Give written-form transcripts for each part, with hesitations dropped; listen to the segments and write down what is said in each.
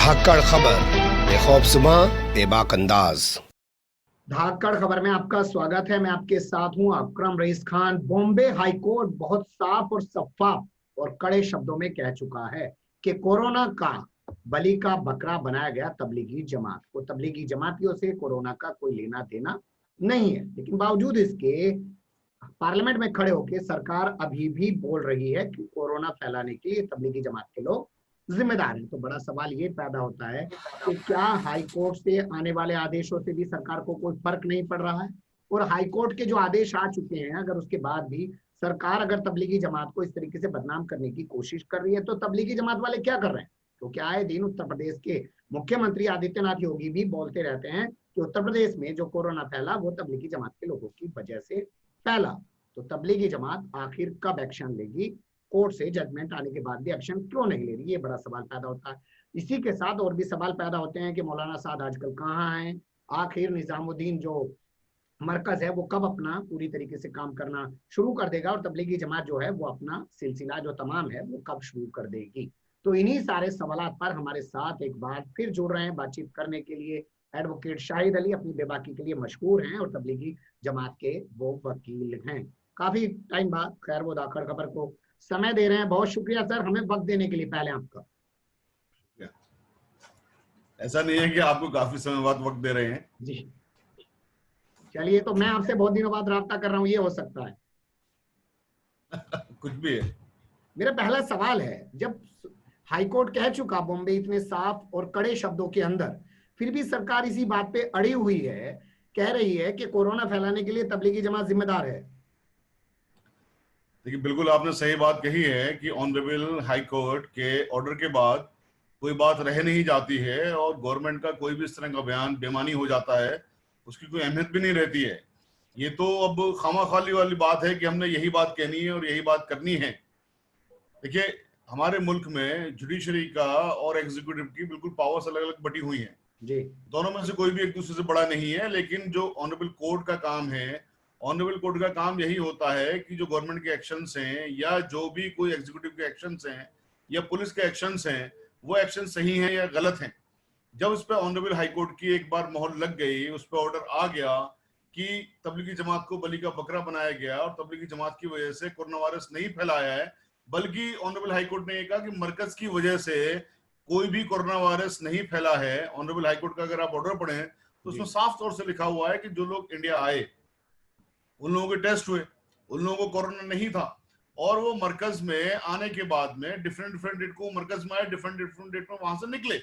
धाकड़ खबर, बेखौफ सुबह, बेबाक अंदाज। धाकड़ खबर में आपका स्वागत है। मैं आपके साथ हूं अकरम रईस खान। बॉम्बे हाईकोर्ट बहुत साफ और शफाफ और कड़े शब्दों में कह चुका है कि कोरोना का बलि का बकरा बनाया गया तबलीगी जमात को। तबलीगी जमातियों से कोरोना का कोई लेना देना नहीं है, लेकिन बावजूद इसके पार्लियामेंट में खड़े होकर सरकार अभी भी बोल रही है कि कोरोना फैलाने के लिए तबलीगी जमात के लोग जिम्मेदार हैं। तो बड़ा सवाल ये पैदा होता है कि क्या हाई कोर्ट से आने वाले आदेशों से भी सरकार को कोई फर्क नहीं पड़ रहा है, और हाई कोर्ट के जो आदेश आ चुके हैं अगर उसके बाद भी सरकार अगर तबलीगी जमात को इस तरीके से बदनाम करने की कोशिश कर रही है तो तबलीगी जमात वाले क्या कर रहे हैं? क्योंकि आए दिन उत्तर प्रदेश के मुख्यमंत्री आदित्यनाथ योगी भी बोलते रहते हैं कि उत्तर प्रदेश में जो कोरोना फैला वो तबलीगी जमात के लोगों की वजह से फैला। तो तबलीगी जमात आखिर कब एक्शन लेगी? कोर्ट से जजमेंट आने के बाद भी एक्शन क्यों नहीं ले रही? ये बड़ा सवाल पैदा होता है। इसी के साथ और भी सवाल पैदा होते हैं कि मौलाना साद आजकल कहाँ हैं? आखिर निजामुद्दीन जो मरकज है वो कब अपना पूरी तरीके से काम करना शुरू कर देगा, और तबलीगी जमात जो है वो अपना सिलसिला जो तमाम है वो कब शुरू कर देगी? तो इन्हीं सारे सवालों पर हमारे साथ एक बार फिर जुड़ रहे हैं बातचीत करने के लिए एडवोकेट शाहिद अली। अपनी बेबाकी के लिए मशहूर हैं और तबलीगी जमात के वो वकील हैं। काफी टाइम बाद खैर वो धाकड़ खबर को समय दे रहे हैं। बहुत शुक्रिया सर हमें वक्त देने के लिए पहले आपका। ऐसा नहीं है कि आपको काफी समय बाद वक्त दे रहे हैं जी। चलिए, तो मैं आपसे बहुत दिनों बाद राब्ता कर रहा हूँ, ये हो सकता है। कुछ भी है। मेरा पहला सवाल है, जब हाईकोर्ट कह चुका बॉम्बे इतने साफ और कड़े शब्दों के अंदर, फिर भी सरकार इसी बात पे अड़ी हुई है, कह रही है कि कोरोना फैलाने के लिए तबलीगी जमात जिम्मेदार है। देखिए, बिल्कुल आपने सही बात कही है कि ऑनरेबल हाई कोर्ट के ऑर्डर के बाद कोई बात रह नहीं जाती है और गवर्नमेंट का कोई भी इस तरह का बयान बेमानी हो जाता है, उसकी कोई अहमियत भी नहीं रहती है। ये तो अब खामाखाली वाली बात है कि हमने यही बात कहनी है और यही बात करनी है। देखिए, हमारे मुल्क में जुडिशरी का और एग्जीक्यूटिव की बिल्कुल पावर्स अलग अलग बटी हुई हैं जी। दोनों में से कोई भी एक दूसरे से बड़ा नहीं है, लेकिन जो ऑनरेबल कोर्ट का काम है, ऑनरेबल कोर्ट का काम यही होता है कि जो गवर्नमेंट के एक्शंस हैं या जो भी कोई एग्जीक्यूटिव के एक्शंस हैं या पुलिस के एक्शंस हैं वो एक्शन सही हैं या गलत हैं। जब उस पर ऑनरेबल हाई कोर्ट की एक बार मोहर लग गई, उस पर ऑर्डर आ गया कि तबलीगी जमात को बलि का बकरा बनाया गया और तबलीगी जमात की वजह से कोरोना वायरस नहीं फैलाया है, बल्कि ऑनरेबल हाई कोर्ट ने यह कहा कि मरकज की वजह से कोई भी कोरोना वायरस नहीं फैला है। ऑनरेबल हाई कोर्ट का अगर आप ऑर्डर पढ़ें तो उसमें साफ तौर से लिखा हुआ है कि जो लोग इंडिया आए उन लोगों के टेस्ट हुए, उन लोगों को कोरोना नहीं था, और वो मरकज में आने के बाद में डिफरेंट डेट को मरकज में आए, डिफरेंट डेट में वहां से निकले।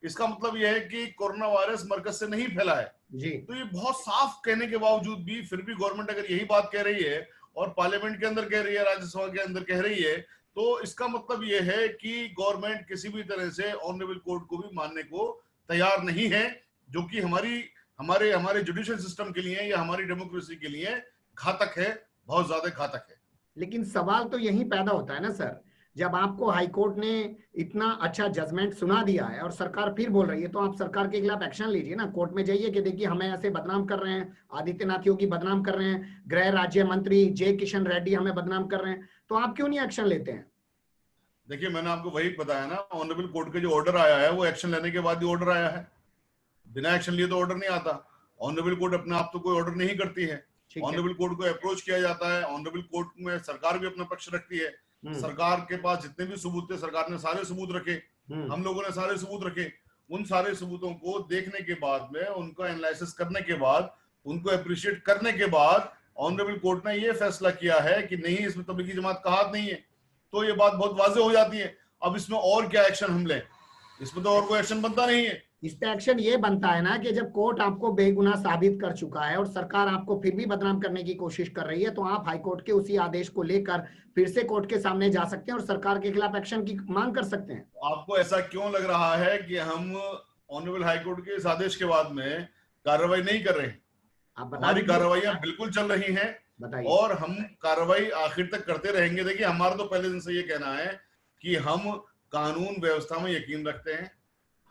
इसका मतलब यह है कि कोरोना वायरस मरकज से नहीं फैला है जी। तो ये बहुत साफ कहने के बावजूद भी फिर भी गवर्नमेंट अगर यही बात कह रही है और पार्लियामेंट के अंदर कह रही है, राज्यसभा के अंदर कह रही है, तो इसका मतलब यह है कि गवर्नमेंट किसी भी तरह से ऑनरेबल कोर्ट को भी मानने को तैयार नहीं है, जो कि हमारे जुडिशियल सिस्टम के लिए या हमारी डेमोक्रेसी के लिए घातक है, बहुत ज्यादा घातक है। लेकिन सवाल तो यही पैदा होता है ना सर, जब आपको हाईकोर्ट ने इतना अच्छा जजमेंट सुना दिया है और सरकार फिर बोल रही है, तो आप सरकार के खिलाफ एक्शन लीजिए ना, कोर्ट में जाइए कि देखिए हमें ऐसे बदनाम कर रहे हैं, आदित्यनाथ योगी बदनाम कर रहे हैं, गृह राज्य मंत्री जे किशन रेड्डी हमें बदनाम कर रहे हैं, तो आप क्यों नहीं एक्शन लेते हैं? देखिए, मैंने आपको वही बताया ना, ऑनरेबल कोर्ट का जो ऑर्डर आया है वो एक्शन लेने के बाद ही ऑर्डर आया है, बिना एक्शन लिए तो ऑर्डर नहीं आता। ऑनरेबल कोर्ट अपने आप तो कोई ऑर्डर नहीं करती है, ऑनरेबल कोर्ट को अप्रोच किया जाता है, ऑनरेबल कोर्ट में सरकार भी अपना पक्ष रखती है। सरकार के पास जितने भी सबूत थे सरकार ने सारे सबूत रखे, हम लोगों ने सारे सबूत रखे। उन सारे सबूतों को देखने के बाद में, उनको एनालिसिस करने के बाद, उनको अप्रिशिएट करने के बाद ऑनरेबल कोर्ट ने ये फैसला किया है कि नहीं, इसमें तबलीगी जमात का हाथ नहीं है, तो ये बात बहुत वाज़ेह हो जाती है। अब इसमें और क्या एक्शन हम लें? इसमें तो और कोई एक्शन बनता नहीं है। इस पे एक्शन ये बनता है ना कि जब कोर्ट आपको बेगुनाह साबित कर चुका है और सरकार आपको फिर भी बदनाम करने की कोशिश कर रही है, तो आप हाईकोर्ट के उसी आदेश को लेकर फिर से कोर्ट के सामने जा सकते हैं और सरकार के खिलाफ एक्शन की मांग कर सकते हैं। आपको ऐसा क्यों लग रहा है कि हम ऑनरेबल हाईकोर्ट के इस आदेश के बाद में कार्रवाई नहीं कर रहे हैं? हमारी कार्रवाइयां बिल्कुल चल रही हैं और हम कार्रवाई आखिर तक करते रहेंगे। देखिए, हमारा तो पहले दिन से ये कहना है कि हम कानून व्यवस्था में यकीन रखते हैं,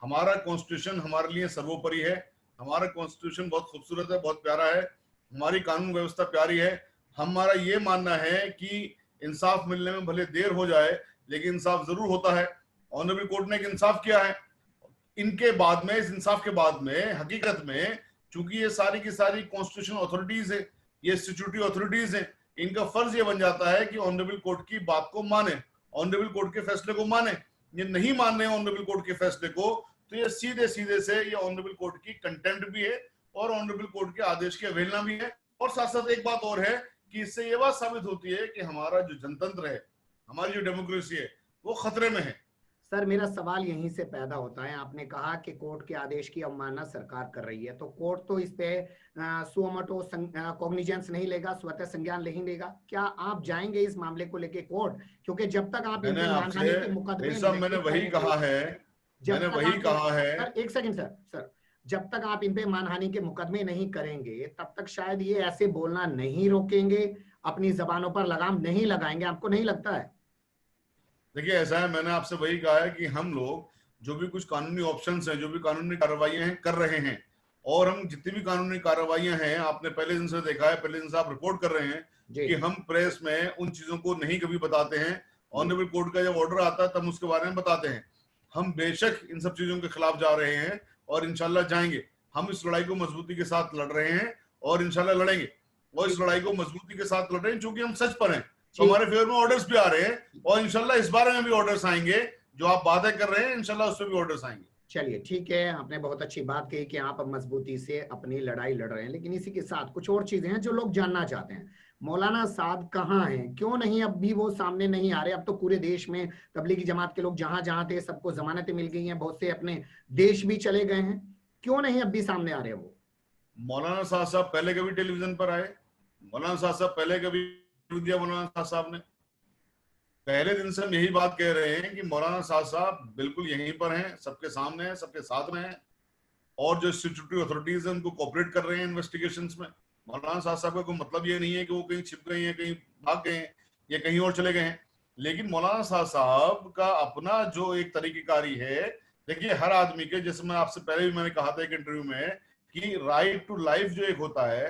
हमारा कॉन्स्टिट्यूशन हमारे लिए सर्वोपरि है, हमारा कॉन्स्टिट्यूशन बहुत खूबसूरत है, बहुत प्यारा है, हमारी कानून व्यवस्था प्यारी है। हमारा ये मानना है कि इंसाफ मिलने में भले देर हो जाए लेकिन इंसाफ जरूर होता है। ऑनरेबल कोर्ट ने एक इंसाफ किया है, इनके बाद में, इस इंसाफ के बाद में हकीकत में, चूंकि ये सारी की सारी कॉन्स्टिट्यूशनल अथॉरिटीज है, ये स्टैट्यूटरी अथॉरिटीज है, इनका फर्ज ये बन जाता है कि ऑनरेबल कोर्ट की बात को माने, ऑनरेबल कोर्ट के फैसले को माने। ये नहीं मान रहे ऑनरेबल कोर्ट के फैसले को, तो ये सीधे सीधे से ये ऑनरेबल कोर्ट की कंटेम्प्ट भी है और ऑनरेबल कोर्ट के आदेश की अवहेलना भी है। और साथ साथ एक बात और है कि इससे ये बात साबित होती है कि हमारा जो जनतंत्र है, हमारी जो डेमोक्रेसी है, वो खतरे में है। सर, मेरा सवाल यहीं से पैदा होता है। आपने कहा कि कोर्ट के आदेश की अवमानना सरकार कर रही है, तो कोर्ट तो इस पे सुमोटो कॉग्निजेंस नहीं लेगा, स्वतः संज्ञान नहीं लेगा। क्या आप जाएंगे इस मामले को लेके कोर्ट? क्योंकि जब तक आप मैंने मानहानि के मुकदमे मैंने वही कहा है, मैंने वही कहा है। सर एक सेकंड सर, जब तक आप इन पे मानहानि के मुकदमे नहीं करेंगे तब तक शायद ये ऐसे बोलना नहीं रोकेंगे, अपनी जबानों पर लगाम नहीं लगाएंगे। आपको नहीं लगता है? देखिए ऐसा है, मैंने आपसे वही कहा है कि हम लोग जो भी कुछ कानूनी ऑप्शंस हैं, जो भी कानूनी कार्रवाइयां हैं, कर रहे हैं। और हम जितनी भी कानूनी कार्रवाइयां हैं, आपने पहले दिन से देखा है, पहले दिन से आप रिपोर्ट कर रहे हैं कि हम प्रेस में उन चीजों को नहीं कभी बताते हैं। ऑनरेबल कोर्ट का जब ऑर्डर आता है तब उसके बारे में बताते हैं। हम बेशक इन सब चीजों के खिलाफ जा रहे हैं और इंशाल्लाह जाएंगे। हम इस लड़ाई को मजबूती के साथ लड़ रहे हैं और इंशाल्लाह लड़ेंगे। और इस लड़ाई को मजबूती के साथ लड़ रहे हैं क्योंकि हम सच पर हैं। तो हमारे फेवर में ऑर्डर्स भी आ रहे हैं और इंशाल्लाह इस बारे में भी ऑर्डर्स आएंगे। जो आप बातें कर रहे हैं, इंशाल्लाह उसमें भी ऑर्डर्स आएंगे। चलिए ठीक है, आपने बहुत अच्छी बात कही कि आप मजबूती से अपनी लड़ाई लड़ रहे हैं, लेकिन इसी के साथ कुछ और चीजें हैं जो लोग जानना चाहते हैं। मौलाना साद कहाँ हैं? क्यों नहीं अब भी वो सामने नहीं आ रहे? अब तो पूरे देश में तबलीगी जमात के लोग जहां जहां थे सबको जमानतें मिल गई हैं, बहुत से अपने देश भी चले गए हैं। क्यों नहीं अब भी सामने आ रहे वो? मौलाना साहब पहले कभी टेलीविजन पर आए? मौलाना साहब पहले कभी दिया? मौलाना साहब ने पहले दिन से हम यही बात कह रहे हैं कि मौलाना साहब बिल्कुल यहीं पर हैं, सबके सामने हैं, सबके साथ में हैं। और जो स्टैट्यूटरी अथॉरिटीज हैं उनको कोऑपरेट कर रहे हैं इन्वेस्टिगेशंस में। मौलाना साहब का कोई मतलब ये नहीं है कि वो कहीं छिप गए हैं, कहीं भाग गए हैं या कहीं और चले गए हैं। लेकिन मौलाना साहब का अपना जो एक तरीकेकारी है, देखिए हर आदमी के, जैसे मैं आपसे पहले भी मैंने कहा था एक इंटरव्यू में कि राइट टू लाइफ जो एक होता है,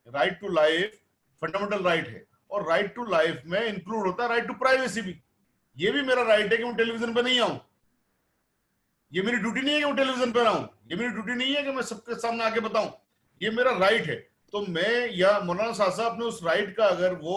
right to life fundamental right है और राइट टू लाइफ में इंक्लूड होता है राइट टू प्राइवेसी भी। ये भी मेरा राइट है कि मैं टेलीविजन पे नहीं आऊं। ये मेरी ड्यूटी नहीं है कि मैं टेलीविजन पे आऊं। ये मेरी ड्यूटी नहीं है कि मैं सबके सामने आके बताऊं। ये मेरा राइट है। तो मैं या मौलाना साहब अपने उस राइट का, अगर वो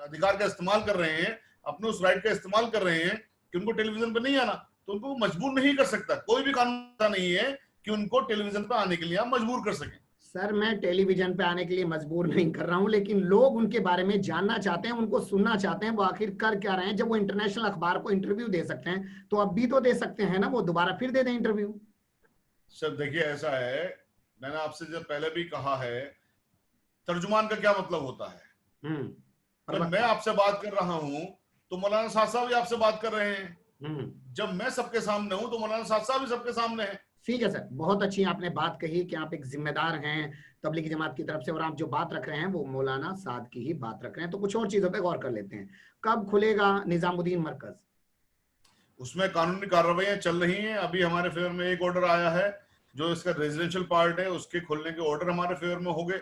अधिकार का इस्तेमाल कर रहे हैं, अपने उस राइट का इस्तेमाल कर रहे हैं कि उनको टेलीविजन पे नहीं आना, तो उनको मजबूर नहीं कर सकता। कोई भी कानून नहीं है कि उनको टेलीविजन पे आने के लिए आप मजबूर कर सकें। सर, मैं टेलीविजन पे आने के लिए मजबूर नहीं कर रहा हूं, लेकिन लोग उनके बारे में जानना चाहते हैं, उनको सुनना चाहते हैं, वो आखिर कर क्या रहे हैं। जब वो इंटरनेशनल अखबार को इंटरव्यू दे सकते हैं तो अब भी तो दे सकते हैं ना, वो दोबारा फिर दे दें इंटरव्यू। सर देखिए ऐसा है, मैंने आपसे जब पहले भी कहा है, तर्जुमान का क्या मतलब होता है। जब मैं आपसे बात कर रहा हूं तो मौलाना साहब भी आपसे बात कर रहे हैं। जब मैं सबके सामने हूं तो मौलाना साहब भी सबके सामने हैं। ठीक है सर, बहुत अच्छी आपने बात कही कि आप एक जिम्मेदार हैं तबलीगी जमात की तरफ से, और आप जो बात रख रहे हैं वो मौलाना साद की ही बात रख रहे हैं। तो कुछ और चीजों पे गौर कर लेते हैं। कब खुलेगा निजामुद्दीन मरकज? उसमें कानूनी कार्रवाइयां चल रही हैं। अभी हमारे फेवर में एक ऑर्डर आया है, जो इसका रेजिडेंशियल पार्ट है, उसके खुलने के ऑर्डर हमारे फेवर में हो गए।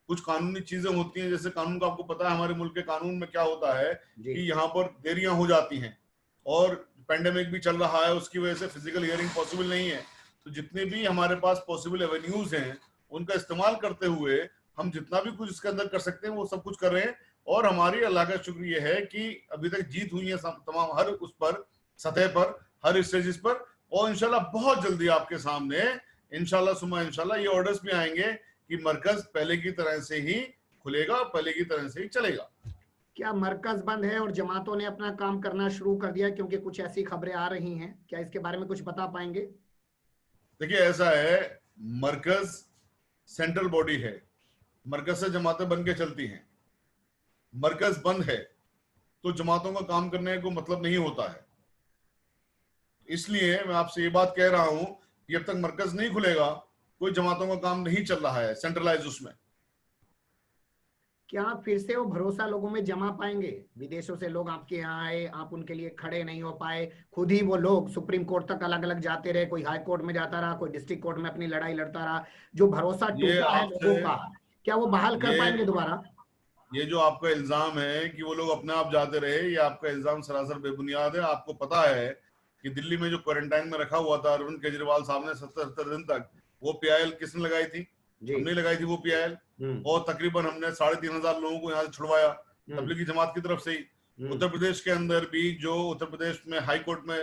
कुछ कानूनी चीजें होती हैं, जैसे कानून का आपको पता है हमारे मुल्क के कानून में क्या होता है कि यहाँ पर देरियां हो जाती हैं, और पेंडेमिक भी चल रहा है, उसकी वजह से फिजिकल हियरिंग पॉसिबल नहीं है। तो जितने भी हमारे पास पॉसिबल एवेन्यूज हैं उनका इस्तेमाल करते हुए हम जितना भी कुछ इसके अंदर कर सकते हैं वो सब कुछ कर रहे हैं। और हमारी अल्लाह का शुक्र ये है कि अभी तक जीत हुई है तमाम हर उस पर सतह पर, हर स्टेजेस पर। और इंशाल्लाह बहुत जल्दी आपके सामने इंशाल्लाह सुमा इंशाल्लाह ये ऑर्डर्स भी आएंगे कि मरकज पहले की तरह से ही खुलेगा, पहले की तरह से ही चलेगा। क्या मरकज बंद है और जमातों ने अपना काम करना शुरू कर दिया? क्योंकि कुछ ऐसी खबरें आ रही हैं, क्या इसके बारे में कुछ बता पाएंगे? देखिए ऐसा है, मरकज सेंट्रल बॉडी है, मरकज से जमातें बन के चलती हैं। मरकज बंद है तो जमातों का काम करने को मतलब नहीं होता है। इसलिए मैं आपसे ये बात कह रहा हूं कि जब तक मरकज नहीं खुलेगा कोई जमातों का काम नहीं चल रहा है सेंट्रलाइज उसमें। क्या फिर से वो भरोसा लोगों में जमा पाएंगे? विदेशों से लोग आपके यहाँ आए, आप उनके लिए खड़े नहीं हो पाए, खुद ही वो लोग सुप्रीम कोर्ट तक अलग अलग जाते रहे, कोई हाई कोर्ट में जाता रहा, कोई डिस्ट्रिक्ट कोर्ट में अपनी लड़ाई लड़ता रहा, जो भरोसा टूटा है लोगों का, क्या वो बहाल कर पाएंगे दोबारा? ये जो आपका इल्जाम है कि वो लोग अपने आप जाते रहे, ये आपका इल्जाम सरासर बेबुनियाद है। आपको पता है कि दिल्ली में जो क्वारंटाइन में रखा हुआ था अरविंद केजरीवाल साहब ने 70-70 दिन तक, वो पीआईएल किसने लगाई थी? हमने लगाई थी वो पीआईएल, और तकरीबन हमने 3,500 लोगों को यहाँ से छुड़वाया तबलीगी जमात की तरफ से ही। उत्तर प्रदेश के अंदर भी जो उत्तर प्रदेश में हाई कोर्ट में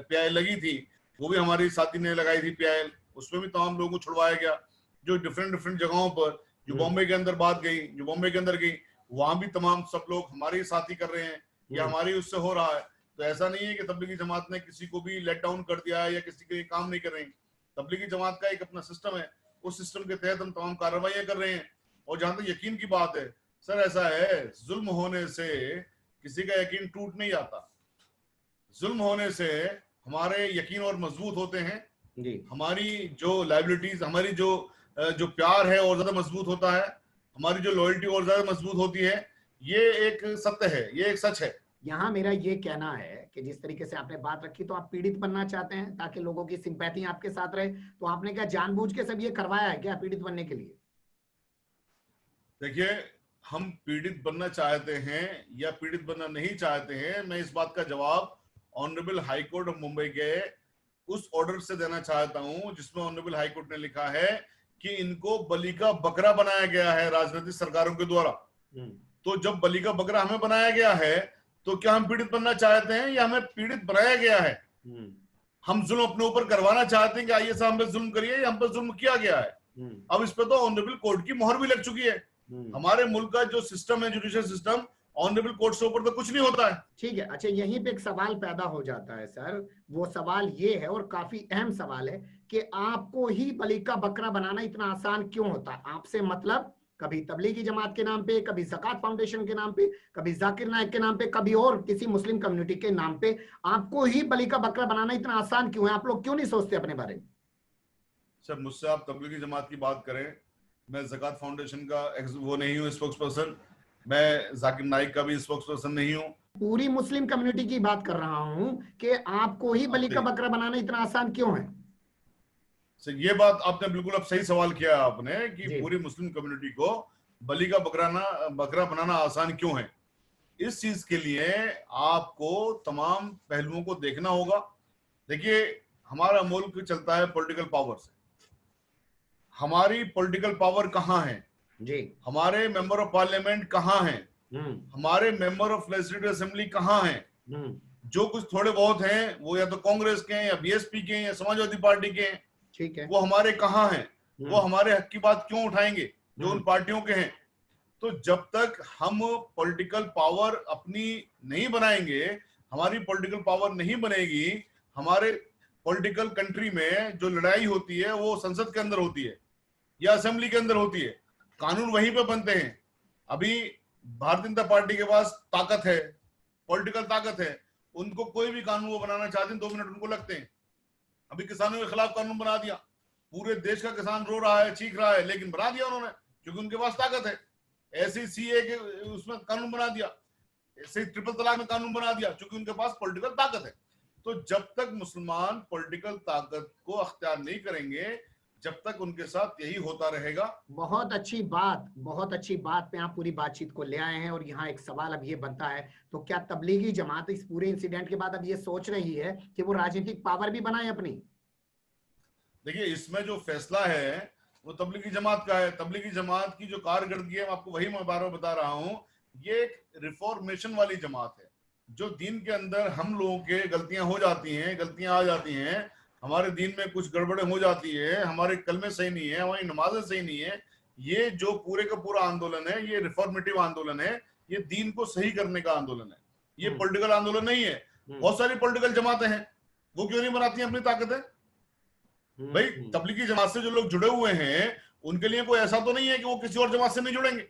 पीआईएल लगी थी, वो भी हमारी साथी ने लगाई थी पीआईएल, उसमें भी तमाम लोगों को छुड़वाया गया। जो डिफरेंट जगहों पर, जो बॉम्बे के अंदर बात गई, जो बॉम्बे के अंदर गई, वहां भी तमाम सब लोग हमारे साथी कर रहे हैं, या हमारी उससे हो रहा है। तो ऐसा नहीं है कि तबलीगी जमात ने किसी को भी लेट डाउन कर दिया है या किसी के काम नहीं कर रहे हैं। तबलीगी जमात का एक अपना सिस्टम है, उस सिस्टम के तहत हम तमाम कार्रवाइयां कर रहे हैं। और जहां तक यकीन की बात है सर, ऐसा है जुल्म होने से किसी का यकीन टूट नहीं जाता। जुल्म होने से हमारे यकीन और मजबूत होते हैं जी। हमारी जो लायबिलिटीज, हमारी जो प्यार है और ज्यादा मजबूत होता है, हमारी जो लॉयल्टी और ज्यादा मजबूत होती है। ये एक सत्य है, ये एक सच है। यहाँ मेरा ये कहना है कि जिस तरीके से आपने बात रखी, तो आप पीड़ित बनना चाहते हैं ताकि लोगों की सिंपैथी आपके साथ रहे, तो आपने क्या जानबूझ के सब ये करवाया है क्या पीड़ित बनने के लिए? देखिए, हम पीड़ित बनना चाहते हैं या पीड़ित बनना नहीं चाहते हैं, मैं इस बात का जवाब honourable high court of Mumbai के उस ऑर्डर से देना चाहता हूं जिसमें ऑनरेबल हाई कोर्ट ने लिखा है कि इनको बलि का बकरा बनाया गया है राजनीतिक सरकारों के द्वारा। तो जब बलि का बकरा हमें बनाया गया है, तो क्या हम पीड़ित बनना चाहते हैं या हमें पीड़ित बनाया गया है? हम जुल्म अपने ऊपर करवाना चाहते हैं कि आइए साहब हम पे जुल्म करिए, या हम पे जुल्म किया गया है? अब इस पे तो ऑनरेबल कोर्ट की मोहर भी लग चुकी है। हमारे मुल्क का जो सिस्टम है, जुडिशियल सिस्टम, ऑनरेबल कोर्ट से ऊपर तो कुछ नहीं होता है। ठीक है, अच्छा यहीं पे एक सवाल पैदा हो जाता है सर, वो सवाल ये है और काफी अहम सवाल है कि आपको ही बलि का बकरा बनाना इतना आसान क्यों होता है? आपसे मतलब कभी तबलीगी जमात के नाम पे, कभी ज़कात फाउंडेशन के नाम पे, कभी जाकिर नाइक के नाम पे, कभी और किसी मुस्लिम कम्युनिटी के नाम पे, आपको ही बलि का बकरा बनाना इतना आसान क्यों है? आप लोग क्यों नहीं सोचते अपने बारे में? सर, मुझसे आप तबलीगी जमात की बात करें, मैं ज़कात फाउंडेशन का वो नहीं हूँ स्पोक्स पर्सन, मैं जाकिर नाइक का भी स्पोक्स पर्सन नहीं हूँ। पूरी मुस्लिम कम्युनिटी की बात कर रहा हूँ कि आपको ही बलि का बकरा बनाना इतना आसान क्यों है? सर, ये बात आपने बिल्कुल अब सही सवाल किया आपने कि पूरी मुस्लिम कम्युनिटी को बलि का बकरा बनाना आसान क्यों है। इस चीज के लिए आपको तमाम पहलुओं को देखना होगा। देखिए, हमारा मुल्क चलता है पॉलिटिकल पावर से। हमारी पॉलिटिकल पावर कहाँ है जी? हमारे मेंबर ऑफ पार्लियामेंट कहाँ हैं? हमारे मेंबर ऑफ लेजिस्लेटिव असेंबली कहाँ हैं? जो कुछ थोड़े बहुत हैं वो या तो कांग्रेस के हैं या बीएसपी के हैं या समाजवादी पार्टी के हैं। ठीक है, वो हमारे कहाँ हैं? वो हमारे हक की बात क्यों उठाएंगे जो उन पार्टियों के हैं? तो जब तक हम पॉलिटिकल पावर अपनी नहीं बनाएंगे, हमारी पॉलिटिकल पावर नहीं बनेगी, हमारे पॉलिटिकल कंट्री में जो लड़ाई होती है वो संसद के अंदर होती है या असेंबली के अंदर होती है, कानून वहीं पे बनते हैं। अभी भारतीय जनता पार्टी के पास ताकत है, पॉलिटिकल ताकत है, उनको कोई भी कानून वो बनाना चाहते हैं 2 मिनट उनको लगते हैं। अभी किसानों के खिलाफ कानून बना दिया, पूरे देश का किसान रो रहा है, चीख रहा है, लेकिन बना दिया उन्होंने क्योंकि उनके पास ताकत है। ऐसे सीए के उसमें कानून बना दिया, ऐसे ट्रिपल तलाक में कानून बना दिया क्योंकि उनके पास पॉलिटिकल ताकत है। तो जब तक मुसलमान पॉलिटिकल ताकत को अख्तियार नहीं करेंगे, जब तक उनके साथ यही होता रहेगा। बहुत अच्छी बात पे आप पूरी बातचीत को ले आए हैं। और यहाँ एक सवाल अब ये बनता है, तो क्या तबलीगी जमात इस पूरे इंसिडेंट के बाद अब ये सोच रही है कि वो राजनीतिक पावर भी बनाए अपनी? देखिए, इसमें जो फैसला है वो तबलीगी जमात का है। तबलीगी जमात की जो कारकर्दगी है, आपको वही मैं बार बार बता रहा हूँ, ये एक रिफॉर्मेशन वाली जमात है। जो दीन के अंदर हम लोगों के गलतियां हो जाती हैं, गलतियां आ जाती हैं, हमारे दीन में कुछ गड़बड़े हो जाती है, हमारे कलमे सही नहीं है, हमारी नमाजें सही नहीं है, ये जो पूरे का पूरा आंदोलन है, ये रिफॉर्मेटिव आंदोलन है, ये दीन को सही करने का आंदोलन है, ये पॉलिटिकल आंदोलन नहीं है। बहुत सारी पॉलिटिकल जमातें हैं, वो क्यों नहीं बनाती हैं अपनी ताकतें? भाई, तबलीगी जमात से जो लोग जुड़े हुए हैं उनके लिए कोई ऐसा तो नहीं है कि वो किसी और जमात से नहीं जुड़ेंगे।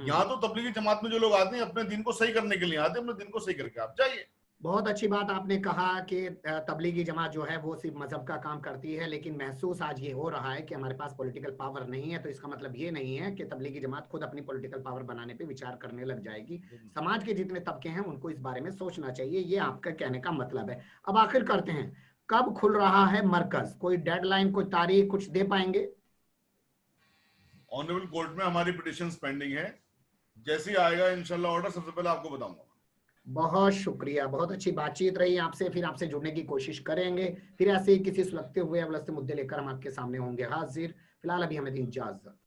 यहाँ तो तबलीगी जमात में जो लोग आते हैं अपने दिन को सही करने के लिए आते हैं, अपने दिन को सही करके आप जाइए। बहुत अच्छी बात आपने कहा कि तबलीगी जमात जो है वो सिर्फ मजहब का काम करती है, लेकिन महसूस आज ये हो रहा है कि हमारे पास पॉलिटिकल पावर नहीं है। तो इसका मतलब ये नहीं है कि तबलीगी जमात खुद अपनी पॉलिटिकल पावर बनाने पे विचार करने लग जाएगी। समाज के जितने तबके हैं उनको इस बारे में सोचना चाहिए, ये आपका कहने का मतलब है। अब आखिर करते हैं, कब खुल रहा है मरकज? कोई डेडलाइन, कोई तारीख कुछ दे पाएंगे? ऑनरेबल कोर्ट में हमारी पिटिशन पेंडिंग है, जैसे ही आएगा इंशाल्लाह ऑर्डर सबसे पहले आपको बताऊंगा। बहुत शुक्रिया, बहुत अच्छी बातचीत रही आपसे। फिर आपसे जुड़ने की कोशिश करेंगे, फिर ऐसे ही किसी सुलगते हुए मुद्दे लेकर हम आपके सामने होंगे हाजिर। फिलहाल अभी हमें दीजिए इजाजत।